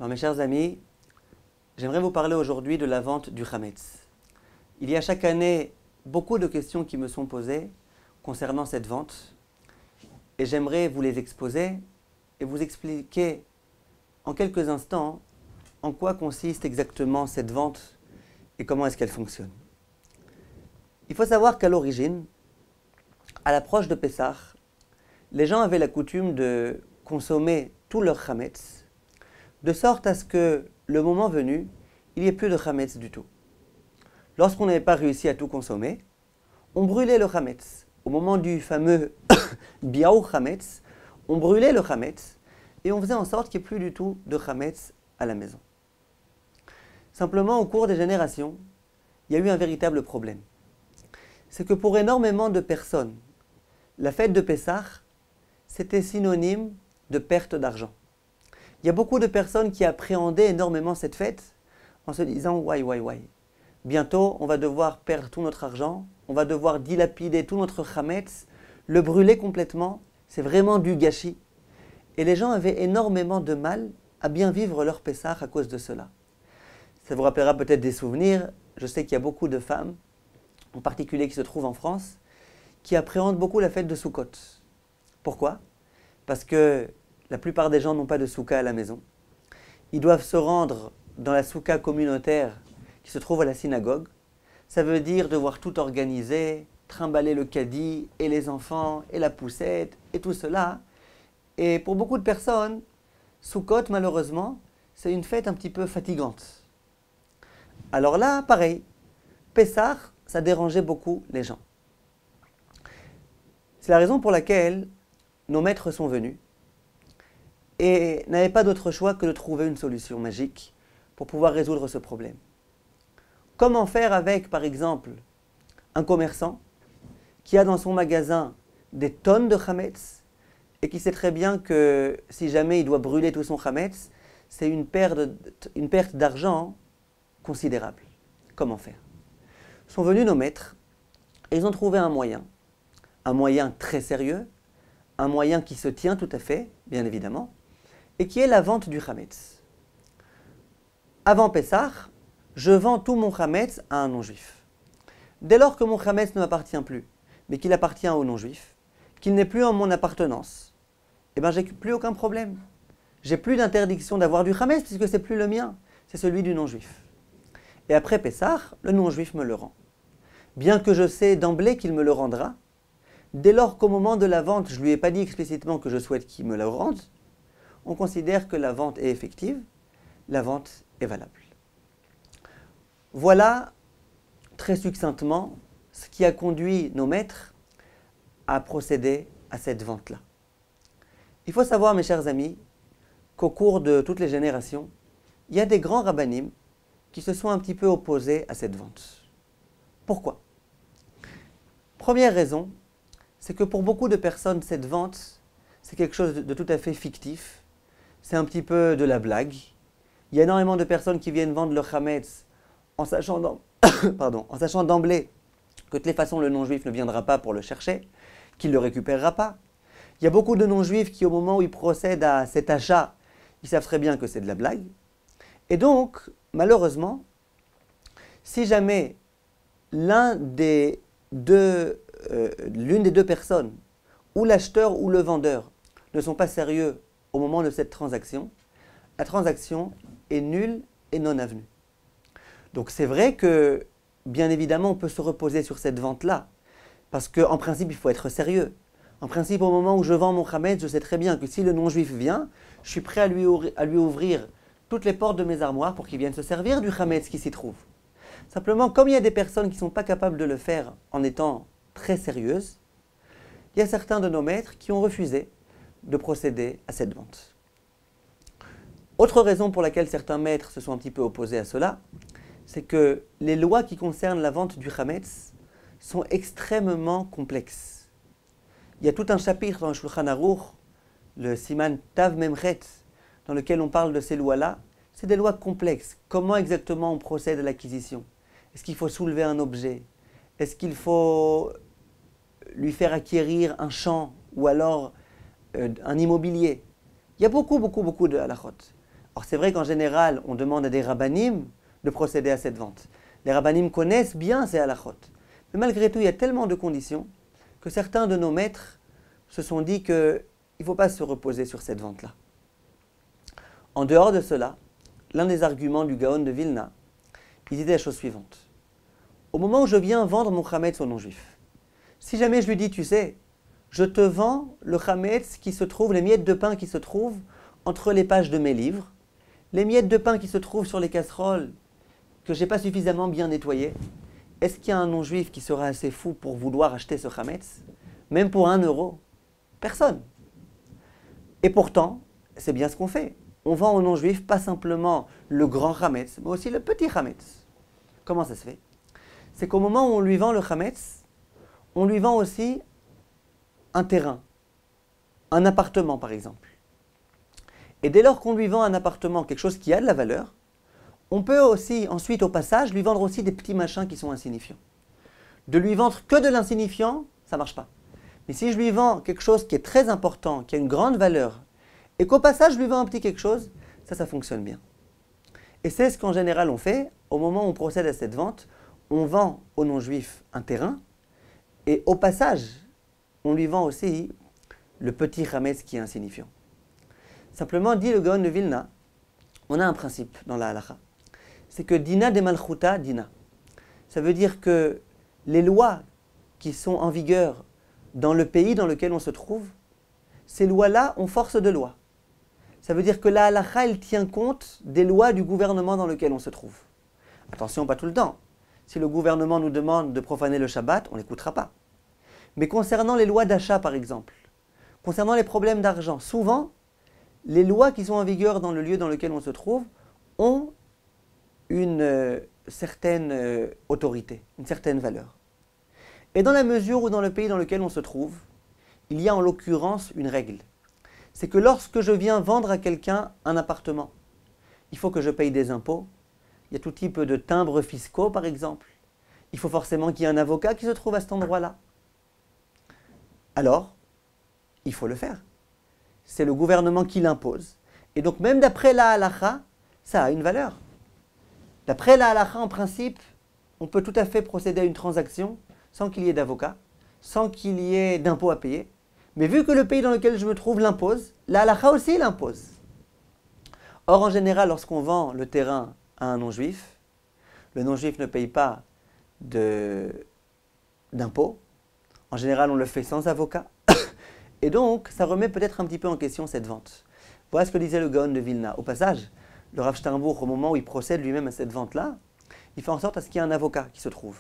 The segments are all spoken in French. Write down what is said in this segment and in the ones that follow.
Alors mes chers amis, j'aimerais vous parler aujourd'hui de la vente du Hametz. Il y a chaque année beaucoup de questions qui me sont posées concernant cette vente et j'aimerais vous les exposer et vous expliquer en quelques instants en quoi consiste exactement cette vente et comment est-ce qu'elle fonctionne. Il faut savoir qu'à l'origine, à l'approche de Pessah, les gens avaient la coutume de consommer tout leur Hametz, de sorte à ce que, le moment venu, il n'y ait plus de Hametz du tout. Lorsqu'on n'avait pas réussi à tout consommer, on brûlait le Hametz. Au moment du fameux Biaou Hametz, on brûlait le Hametz et on faisait en sorte qu'il n'y ait plus du tout de Hametz à la maison. Simplement, au cours des générations, il y a eu un véritable problème. C'est que pour énormément de personnes, la fête de Pessah, c'était synonyme de perte d'argent. Il y a beaucoup de personnes qui appréhendaient énormément cette fête en se disant « Ouai, ouai, ouai, bientôt on va devoir perdre tout notre argent, on va devoir dilapider tout notre Hametz, le brûler complètement, c'est vraiment du gâchis. » Et les gens avaient énormément de mal à bien vivre leur Pessah à cause de cela. Ça vous rappellera peut-être des souvenirs. Je sais qu'il y a beaucoup de femmes, en particulier qui se trouvent en France, qui appréhendent beaucoup la fête de Sukkot. Pourquoi? Parce que la plupart des gens n'ont pas de soukha à la maison. Ils doivent se rendre dans la soukha communautaire qui se trouve à la synagogue. Ça veut dire devoir tout organiser, trimballer le caddie, et les enfants, et la poussette, et tout cela. Et pour beaucoup de personnes, Sukkot, malheureusement, c'est une fête un petit peu fatigante. Alors là, pareil, Pessah, ça dérangeait beaucoup les gens. C'est la raison pour laquelle nos maîtres sont venus et n'avaient pas d'autre choix que de trouver une solution magique pour pouvoir résoudre ce problème. Comment faire avec, par exemple, un commerçant qui a dans son magasin des tonnes de Hametz et qui sait très bien que si jamais il doit brûler tout son Hametz, c'est une perte d'argent considérable. Comment faire? Sont venus nos maîtres et ils ont trouvé un moyen très sérieux, un moyen qui se tient tout à fait, bien évidemment, et qui est la vente du Hametz. Avant Pessah, je vends tout mon Hametz à un non-juif. Dès lors que mon Hametz ne m'appartient plus, mais qu'il appartient au non-juif, qu'il n'est plus en mon appartenance, eh bien j'ai plus aucun problème. J'ai plus d'interdiction d'avoir du Hametz puisque c'est plus le mien, c'est celui du non-juif. Et après Pessah, le non-juif me le rend. Bien que je sais d'emblée qu'il me le rendra, dès lors qu'au moment de la vente, je ne lui ai pas dit explicitement que je souhaite qu'il me le rende, on considère que la vente est effective, la vente est valable. Voilà, très succinctement, ce qui a conduit nos maîtres à procéder à cette vente-là. Il faut savoir, mes chers amis, qu'au cours de toutes les générations, il y a des grands rabbanim qui se sont un petit peu opposés à cette vente. Pourquoi? Première raison, c'est que pour beaucoup de personnes, cette vente, c'est quelque chose de tout à fait fictif. C'est un petit peu de la blague. Il y a énormément de personnes qui viennent vendre leur Hametz en sachant d'emblée que de toutes les façons, le non-juif ne viendra pas pour le chercher, qu'il ne le récupérera pas. Il y a beaucoup de non-juifs qui, au moment où ils procèdent à cet achat, ils savent très bien que c'est de la blague. Et donc, malheureusement, si jamais l'une des deux personnes, ou l'acheteur ou le vendeur, ne sont pas sérieux au moment de cette transaction, la transaction est nulle et non avenue. Donc c'est vrai que, bien évidemment, on peut se reposer sur cette vente-là, parce qu'en principe, il faut être sérieux. En principe, au moment où je vends mon Hametz, je sais très bien que si le non-juif vient, je suis prêt à lui ouvrir toutes les portes de mes armoires pour qu'il vienne se servir du Hametz qui s'y trouve. Simplement, comme il y a des personnes qui ne sont pas capables de le faire en étant très sérieuses, il y a certains de nos maîtres qui ont refusé de procéder à cette vente. Autre raison pour laquelle certains maîtres se sont un petit peu opposés à cela, c'est que les lois qui concernent la vente du Hametz sont extrêmement complexes. Il y a tout un chapitre dans le Shulchan Aruch, le Siman Tav Memchet, dans lequel on parle de ces lois-là. C'est des lois complexes. Comment exactement on procède à l'acquisition? Est-ce qu'il faut soulever un objet? Est-ce qu'il faut lui faire acquérir un champ ou alors un immobilier? Il y a beaucoup de halachot. Or c'est vrai qu'en général, on demande à des rabbanim de procéder à cette vente. Les rabbanim connaissent bien ces halachot. Mais malgré tout, il y a tellement de conditions que certains de nos maîtres se sont dit qu'il ne faut pas se reposer sur cette vente-là. En dehors de cela, l'un des arguments du Gaon de Vilna, il disait la chose suivante. Au moment où je viens vendre mon chametz au non-juif, si jamais je lui dis, tu sais, je te vends le chametz qui se trouve, les miettes de pain qui se trouvent entre les pages de mes livres, les miettes de pain qui se trouvent sur les casseroles que je n'ai pas suffisamment bien nettoyées, est-ce qu'il y a un non-juif qui sera assez fou pour vouloir acheter ce chametz, même pour 1 euro? Personne. Et pourtant, c'est bien ce qu'on fait. On vend aux non-juifs pas simplement le grand chametz, mais aussi le petit chametz. Comment ça se fait? C'est qu'au moment où on lui vend le chametz, on lui vend aussi un terrain, un appartement par exemple. Et dès lors qu'on lui vend un appartement, quelque chose qui a de la valeur, on peut aussi ensuite au passage lui vendre aussi des petits machins qui sont insignifiants. De lui vendre que de l'insignifiant, ça ne marche pas. Mais si je lui vends quelque chose qui est très important, qui a une grande valeur, et qu'au passage je lui vends un petit quelque chose, ça fonctionne bien. Et c'est ce qu'en général on fait, au moment où on procède à cette vente, on vend aux non-juifs un terrain, et au passage, on lui vend aussi le petit chametz qui est insignifiant. Simplement, dit le Gaon de Vilna, on a un principe dans la halacha. C'est que dina de malchuta dina. Ça veut dire que les lois qui sont en vigueur dans le pays dans lequel on se trouve, ces lois-là ont force de loi. Ça veut dire que la halacha, elle tient compte des lois du gouvernement dans lequel on se trouve. Attention, pas tout le temps. Si le gouvernement nous demande de profaner le Shabbat, on n'écoutera pas. Mais concernant les lois d'achat, par exemple, concernant les problèmes d'argent, souvent, les lois qui sont en vigueur dans le lieu dans lequel on se trouve ont une certaine autorité, une certaine valeur. Et dans la mesure où dans le pays dans lequel on se trouve, il y a en l'occurrence une règle. C'est que lorsque je viens vendre à quelqu'un un appartement, il faut que je paye des impôts. Il y a tout type de timbres fiscaux, par exemple. Il faut forcément qu'il y ait un avocat qui se trouve à cet endroit-là. Alors, il faut le faire. C'est le gouvernement qui l'impose. Et donc, même d'après la halacha, ça a une valeur. D'après la halacha, en principe, on peut tout à fait procéder à une transaction sans qu'il y ait d'avocat, sans qu'il y ait d'impôts à payer. Mais vu que le pays dans lequel je me trouve l'impose, la halacha aussi l'impose. Or, en général, lorsqu'on vend le terrain à un non-juif, le non-juif ne paye pas d'impôts. En général, on le fait sans avocat. Et donc, ça remet peut-être un petit peu en question cette vente. Voilà ce que disait le Gaon de Vilna. Au passage, le Rav Sternbuch, au moment où il procède lui-même à cette vente-là, il fait en sorte à ce qu'il y ait un avocat qui se trouve.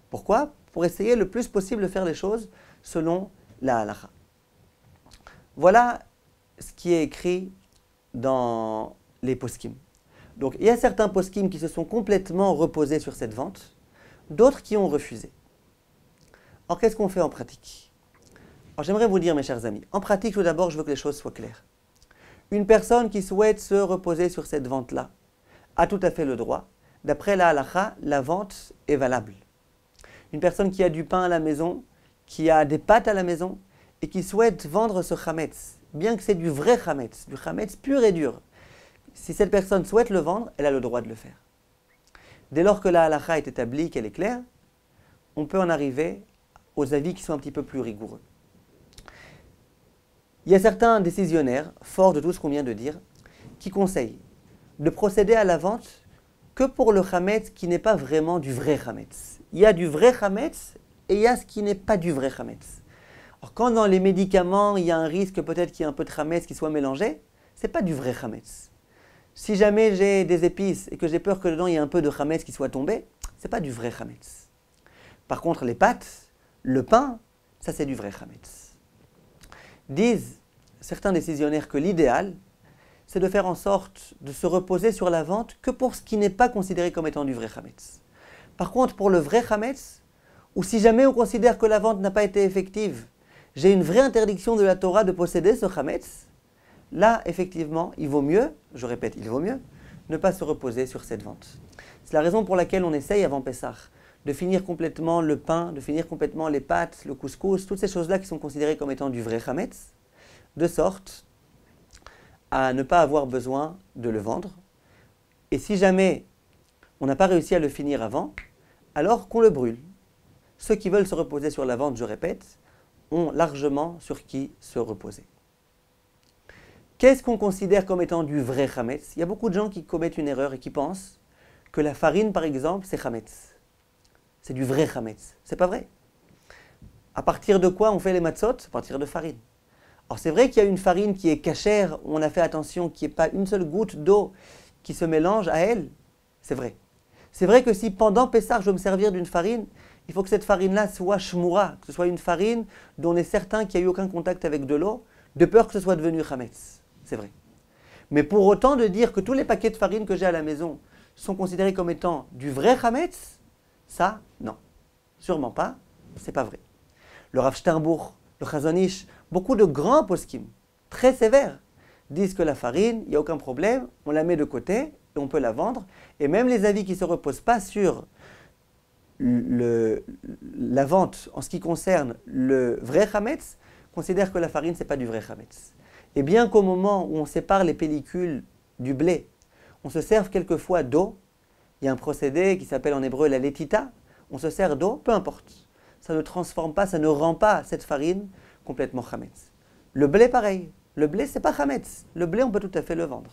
Pourquoi? Pour essayer le plus possible de faire les choses selon la halacha. Voilà ce qui est écrit dans les poskim. Donc, il y a certains poskim qui se sont complètement reposés sur cette vente, d'autres qui ont refusé. Alors, qu'est-ce qu'on fait en pratique? Alors, j'aimerais vous dire, mes chers amis, en pratique, tout d'abord, je veux que les choses soient claires. Une personne qui souhaite se reposer sur cette vente-là a tout à fait le droit. D'après la halacha, la vente est valable. Une personne qui a du pain à la maison, qui a des pâtes à la maison, et qui souhaite vendre ce chametz, bien que c'est du vrai chametz, du chametz pur et dur, si cette personne souhaite le vendre, elle a le droit de le faire. Dès lors que la halacha est établie, qu'elle est claire, on peut en arriver aux avis qui sont un petit peu plus rigoureux. Il y a certains décisionnaires, forts de tout ce qu'on vient de dire, qui conseillent de procéder à la vente que pour le chametz qui n'est pas vraiment du vrai chametz. Il y a du vrai chametz et il y a ce qui n'est pas du vrai chametz. Alors quand dans les médicaments, il y a un risque peut-être qu'il y ait un peu de chametz qui soit mélangé, ce n'est pas du vrai chametz. Si jamais j'ai des épices et que j'ai peur que dedans il y ait un peu de chametz qui soit tombé, ce n'est pas du vrai chametz. Par contre, les pâtes, le pain, ça c'est du vrai chametz. Disent certains décisionnaires que l'idéal, c'est de faire en sorte de se reposer sur la vente que pour ce qui n'est pas considéré comme étant du vrai chametz. Par contre, pour le vrai chametz, ou si jamais on considère que la vente n'a pas été effective, j'ai une vraie interdiction de la Torah de posséder ce chametz, là, effectivement, il vaut mieux, je répète, il vaut mieux, ne pas se reposer sur cette vente. C'est la raison pour laquelle on essaye avant Pessah de finir complètement le pain, de finir complètement les pâtes, le couscous, toutes ces choses-là qui sont considérées comme étant du vrai chametz, de sorte à ne pas avoir besoin de le vendre. Et si jamais on n'a pas réussi à le finir avant, alors qu'on le brûle. Ceux qui veulent se reposer sur la vente, je répète, ont largement sur qui se reposer. Qu'est-ce qu'on considère comme étant du vrai chametz? Il y a beaucoup de gens qui commettent une erreur et qui pensent que la farine, par exemple, c'est chametz. C'est du vrai chametz. C'est pas vrai. À partir de quoi on fait les matzot? À partir de farine. Alors c'est vrai qu'il y a une farine qui est cachère, où on a fait attention qu'il n'y ait pas une seule goutte d'eau qui se mélange à elle. C'est vrai. C'est vrai que si pendant Pessah je veux me servir d'une farine, il faut que cette farine-là soit shmoura, que ce soit une farine dont on est certain qu'il n'y a eu aucun contact avec de l'eau, de peur que ce soit devenu chametz. C'est vrai. Mais pour autant de dire que tous les paquets de farine que j'ai à la maison sont considérés comme étant du vrai chametz, ça, non. Sûrement pas, c'est pas vrai. Le Rav Sternbuch, le Chazon Ish, beaucoup de grands poskim, très sévères, disent que la farine, il n'y a aucun problème, on la met de côté et on peut la vendre. Et même les avis qui ne se reposent pas sur la vente en ce qui concerne le vrai chametz, considèrent que la farine, ce n'est pas du vrai chametz. Et bien qu'au moment où on sépare les pellicules du blé, on se serve quelquefois d'eau, il y a un procédé qui s'appelle en hébreu la letita, on se sert d'eau, peu importe. Ça ne transforme pas, ça ne rend pas cette farine complètement chametz. Le blé, pareil. Le blé, c'est pas chametz. Le blé, on peut tout à fait le vendre.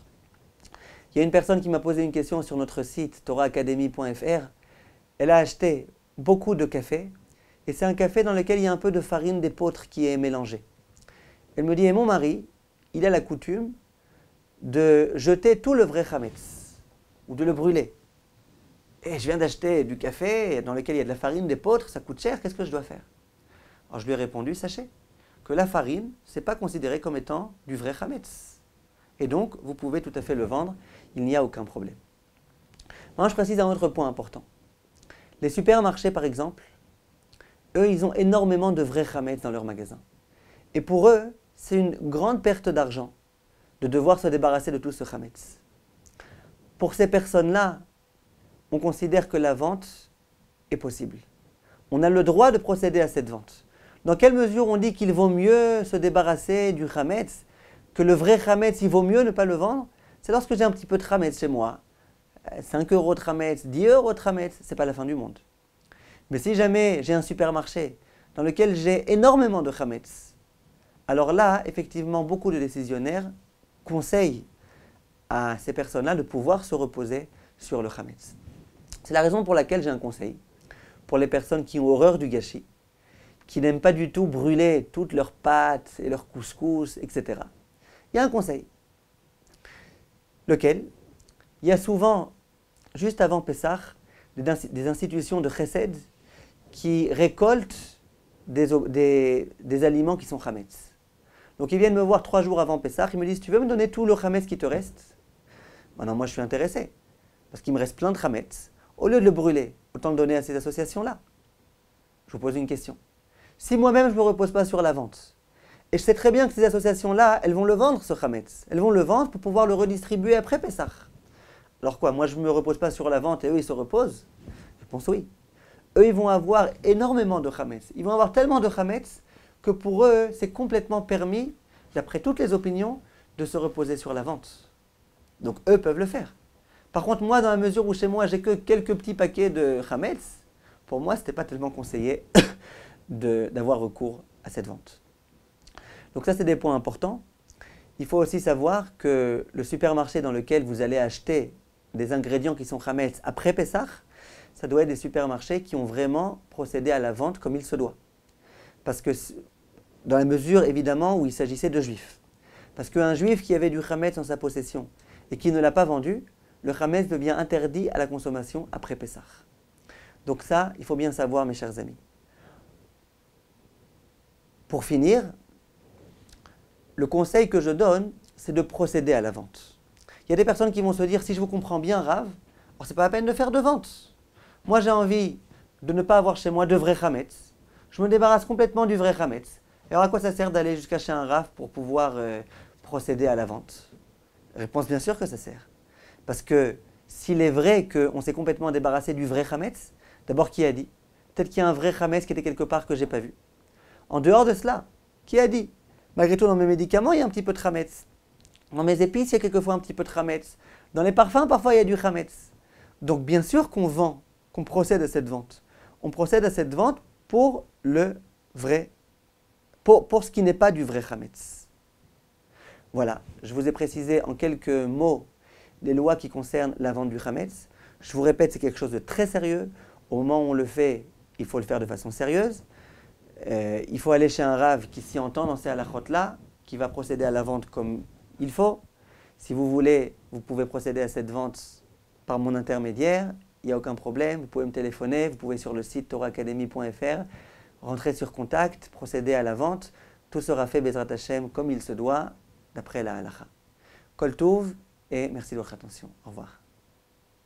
Il y a une personne qui m'a posé une question sur notre site torahacademy.fr. Elle a acheté beaucoup de café, et c'est un café dans lequel il y a un peu de farine d'épeautre qui est mélangée. Elle me dit, et mon mari, il a la coutume de jeter tout le vrai chametz, ou de le brûler. Et je viens d'acheter du café dans lequel il y a de la farine d'épeautre, ça coûte cher, qu'est-ce que je dois faire? Alors je lui ai répondu, sachez que la farine, ce n'est pas considéré comme étant du vrai chametz. Et donc, vous pouvez tout à fait le vendre, il n'y a aucun problème. Maintenant, je précise un autre point important. Les supermarchés, par exemple, eux, ils ont énormément de vrais chametz dans leurs magasins. Et pour eux, c'est une grande perte d'argent de devoir se débarrasser de tout ce chametz. Pour ces personnes-là, on considère que la vente est possible. On a le droit de procéder à cette vente. Dans quelle mesure on dit qu'il vaut mieux se débarrasser du chametz, que le vrai chametz, il vaut mieux ne pas le vendre? C'est lorsque j'ai un petit peu de chametz chez moi. 5 euros de chametz, 10 euros de chametz, ce n'est pas la fin du monde. Mais si jamais j'ai un supermarché dans lequel j'ai énormément de chametz, alors là, effectivement, beaucoup de décisionnaires conseillent à ces personnes-là de pouvoir se reposer sur le chametz. C'est la raison pour laquelle j'ai un conseil pour les personnes qui ont horreur du gâchis, qui n'aiment pas du tout brûler toutes leurs pâtes et leurs couscous, etc. Il y a un conseil. Lequel? Il y a souvent, juste avant Pessah, des institutions de chesed qui récoltent des aliments qui sont chametz. Donc ils viennent me voir 3 jours avant Pessah, ils me disent, tu veux me donner tout le chametz qui te reste? Maintenant moi je suis intéressé, parce qu'il me reste plein de chametz. Au lieu de le brûler, autant le donner à ces associations-là. Je vous pose une question. Si moi-même je ne me repose pas sur la vente, et je sais très bien que ces associations-là, elles vont le vendre ce chametz, elles vont le vendre pour pouvoir le redistribuer après Pessah. Alors quoi, moi je ne me repose pas sur la vente et eux ils se reposent? Réponse oui. Eux ils vont avoir énormément de chametz. Ils vont avoir tellement de chametz que pour eux c'est complètement permis, d'après toutes les opinions, de se reposer sur la vente. Donc eux peuvent le faire. Par contre moi, dans la mesure où chez moi j'ai que quelques petits paquets de chametz, pour moi ce n'était pas tellement conseillé d'avoir recours à cette vente. Donc ça c'est des points importants. Il faut aussi savoir que le supermarché dans lequel vous allez acheter des ingrédients qui sont chametz après Pessah, ça doit être des supermarchés qui ont vraiment procédé à la vente comme il se doit. Parce que, dans la mesure évidemment où il s'agissait de juifs. Parce qu'un juif qui avait du chametz en sa possession et qui ne l'a pas vendu, le chametz devient interdit à la consommation après Pessah. Donc ça, il faut bien savoir, mes chers amis. Pour finir, le conseil que je donne, c'est de procéder à la vente. Il y a des personnes qui vont se dire, si je vous comprends bien, Rav, alors c'est pas la peine de faire de vente. Moi, j'ai envie de ne pas avoir chez moi de vrai chametz. Je me débarrasse complètement du vrai chametz. Et alors à quoi ça sert d'aller jusqu'à chez un Rav pour pouvoir procéder à la vente? Réponse, bien sûr que ça sert. Parce que s'il est vrai qu'on s'est complètement débarrassé du vrai chametz, d'abord qui a dit? Peut-être qu'il y a un vrai chametz qui était quelque part que je n'ai pas vu. En dehors de cela, qui a dit? Malgré tout, dans mes médicaments, il y a un petit peu de chametz. Dans mes épices, il y a quelquefois un petit peu de chametz. Dans les parfums, parfois, il y a du chametz. Donc, bien sûr qu'on vend, qu'on procède à cette vente. On procède à cette vente pour le vrai, pour ce qui n'est pas du vrai chametz. Voilà, je vous ai précisé en quelques mots les lois qui concernent la vente du chametz. Je vous répète, c'est quelque chose de très sérieux. Au moment où on le fait, il faut le faire de façon sérieuse. Il faut aller chez un rave qui s'y entend dans ces halakhot-là, qui va procéder à la vente comme il faut. Si vous voulez, vous pouvez procéder à cette vente par mon intermédiaire. Il n'y a aucun problème. Vous pouvez me téléphoner. Vous pouvez sur le site torahacademy.fr rentrer sur contact, procéder à la vente. Tout sera fait Bezrat Hashem comme il se doit, d'après la halakha. Kol Tov et merci de votre attention. Au revoir.